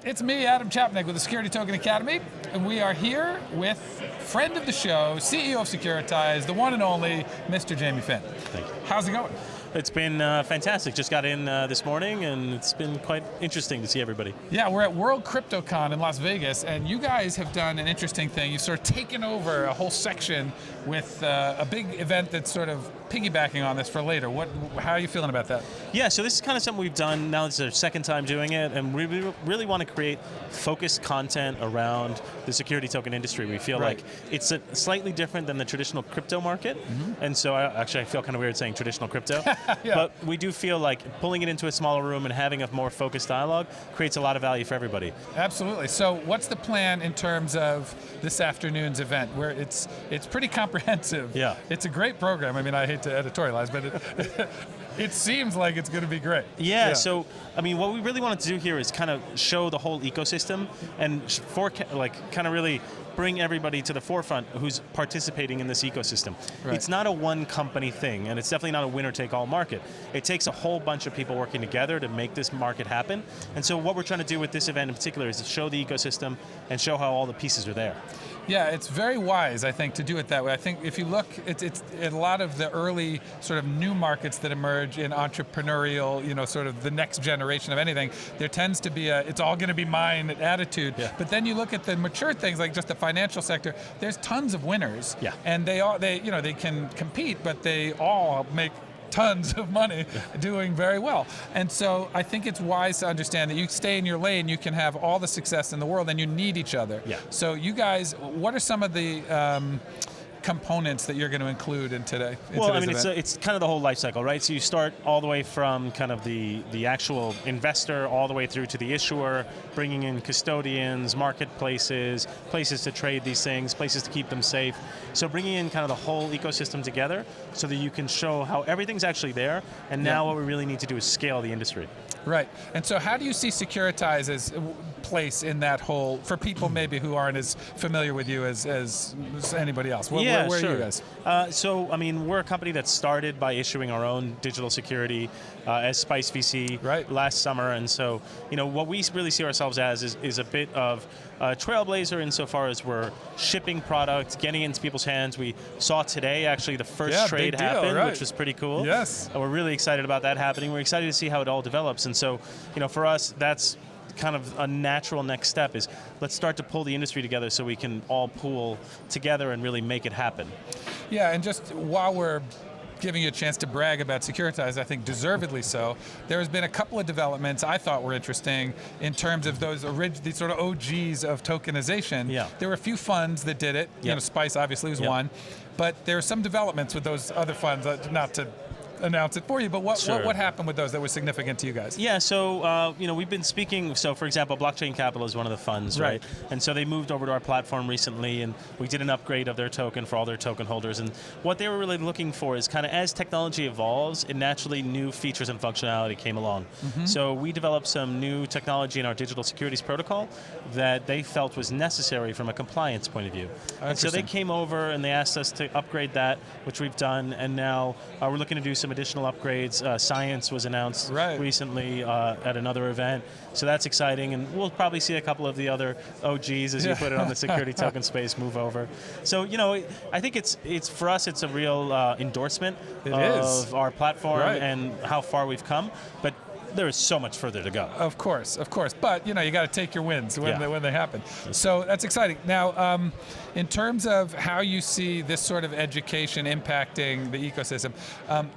It's me, Adam Chapnick, with the Security Token Academy, and we are here with friend of the show, CEO of Securitize, the one and only Mr. Jamie Finn. Thank you. How's it going? It's been fantastic. Just got in this morning, and it's been quite interesting to see everybody. Yeah, we're at World CryptoCon in Las Vegas, and you guys have done an interesting thing. You've sort of taken over a whole section with a big event that's sort of piggybacking on this for later. How are you feeling about that? Yeah, so this is kind of something we've done. Now it's our second time doing it, and we really want to create focused content around the security token industry. We feel like it's slightly different than the traditional crypto market, and so I feel kind of weird saying traditional crypto. Yeah. But we do feel like pulling it into a smaller room and having a more focused dialogue creates a lot of value for everybody. Absolutely. So what's the plan in terms of this afternoon's event, where it's pretty comprehensive? Yeah. It's a great program. I mean, I hate to editorialize, but it seems like it's going to be great. Yeah, so, I mean, what we really wanted to do here is kind of show the whole ecosystem and kind of really bring everybody to the forefront who's participating in this ecosystem. Right. It's not a one company thing, and it's definitely not a winner-take-all market. It takes a whole bunch of people working together to make this market happen. And so what we're trying to do with this event in particular is to show the ecosystem and show how all the pieces are there. Yeah, it's very wise, I think, to do it that way. I think if you look, it's a lot of the early sort of new markets that emerge in entrepreneurial, sort of the next generation of anything, there tends to be it's all going to be mine attitude. Yeah. But then you look at the mature things, like just the financial sector, there's tons of winners. Yeah. And they can compete, but they all make tons of money doing very well. And so I think it's wise to understand that you stay in your lane, you can have all the success in the world, and you need each other. Yeah. So you guys, what are some of the components that you're going to include in today? Well, I mean, it's kind of the whole life cycle, right? So you start all the way from kind of the actual investor all the way through to the issuer, bringing in custodians, marketplaces, places to trade these things, places to keep them safe. So bringing in kind of the whole ecosystem together so that you can show how everything's actually there, and now what we really need to do is scale the industry. Right, and so how do you see Securitize's place in that whole, for people maybe who aren't as familiar with you as anybody else? Where are you guys? So, I mean, we're a company that started by issuing our own digital security as Spice VC last summer, and so, what we really see ourselves as is a bit of a trailblazer insofar as we're shipping products, getting into people's hands. We saw today actually the first trade happen, which was pretty cool. Yes. And we're really excited about that happening. We're excited to see how it all develops, and so, for us, that's kind of a natural next step is let's start to pull the industry together so we can all pool together and really make it happen. Yeah, and just while we're giving you a chance to brag about Securitize, I think deservedly so, there has been a couple of developments I thought were interesting in terms of these sort of OGs of tokenization. Yeah. There were a few funds that did it, Spice obviously was one, but there are some developments with those other funds, not to announce it for you, but what happened with those that was significant to you guys? Yeah, so we've been speaking, so for example, Blockchain Capital is one of the funds, right? And so they moved over to our platform recently, and we did an upgrade of their token for all their token holders, and what they were really looking for is kind of as technology evolves, and naturally new features and functionality came along. So we developed some new technology in our digital securities protocol that they felt was necessary from a compliance point of view. And so they came over and they asked us to upgrade that, which we've done, and now we're looking to do some additional upgrades. Science was announced recently at another event, so that's exciting, and we'll probably see a couple of the other OGs, as you put it, on the security token space move over. So, I think it's for us, it's a real endorsement of our platform and how far we've come, but there is so much further to go. Of course, but you got to take your wins when they happen. So that's exciting. Now, in terms of how you see this sort of education impacting the ecosystem,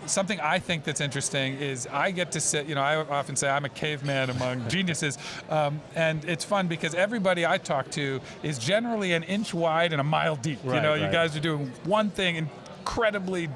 something I think that's interesting is I get to sit, I often say I'm a caveman among geniuses, and it's fun because everybody I talk to is generally an inch wide and a mile deep. You guys are doing one thing incredibly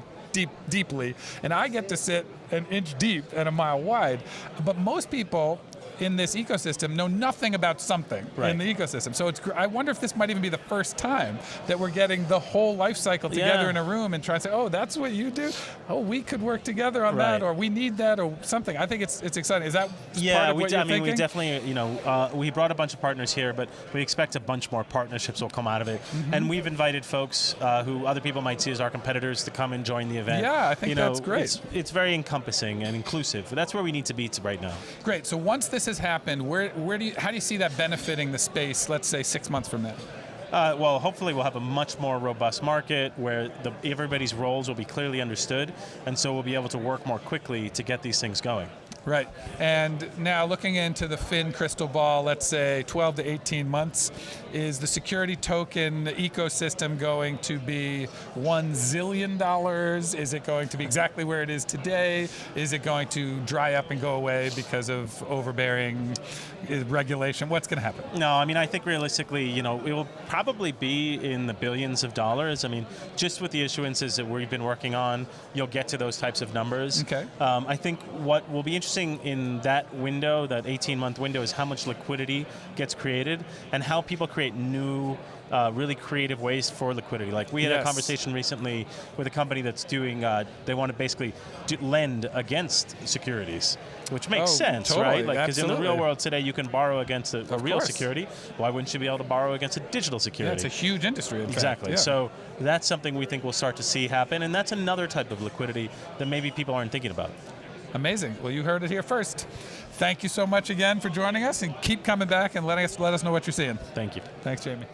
deeply, and I get to sit an inch deep and a mile wide. But most people in this ecosystem know nothing about something in the ecosystem. So I wonder if this might even be the first time that we're getting the whole life cycle together in a room and try to say, oh, that's what you do? Oh, we could work together on that, or we need that, or something. I think it's exciting. Is that part of what you're thinking? We definitely, we brought a bunch of partners here, but we expect a bunch more partnerships will come out of it. And we've invited folks who other people might see as our competitors to come and join the event. Yeah, I think that's great. It's very encompassing and inclusive. That's where we need to be right now. Great. So once this has happened, how do you see that benefiting the space, let's say 6 months from now? Well, hopefully we'll have a much more robust market where everybody's roles will be clearly understood, and so we'll be able to work more quickly to get these things going. Right, and now looking into the Fin crystal ball, let's say 12 to 18 months, is the security token ecosystem going to be $1 zillion? Is it going to be exactly where it is today? Is it going to dry up and go away because of overbearing regulation? What's going to happen? No, I mean, I think realistically, it will probably be in the billions of dollars. I mean, just with the issuances that we've been working on, you'll get to those types of numbers. Okay. I think what will be interesting in that window, that 18-month window, is how much liquidity gets created and how people create new, really creative ways for liquidity. Like we had a conversation recently with a company that's doing, they want to basically lend against securities, which makes sense, totally, right? Like, because in the real world today, you can borrow against a real course. security. Why wouldn't you be able to borrow against a digital security? Yeah, it's a huge industry, in Exactly. fact. Yeah. So that's something we think we'll start to see happen, and that's another type of liquidity that maybe people aren't thinking about. Amazing. Well, you heard it here first. Thank you so much again for joining us, and keep coming back and let us know what you're seeing. Thank you. Thanks, Jamie.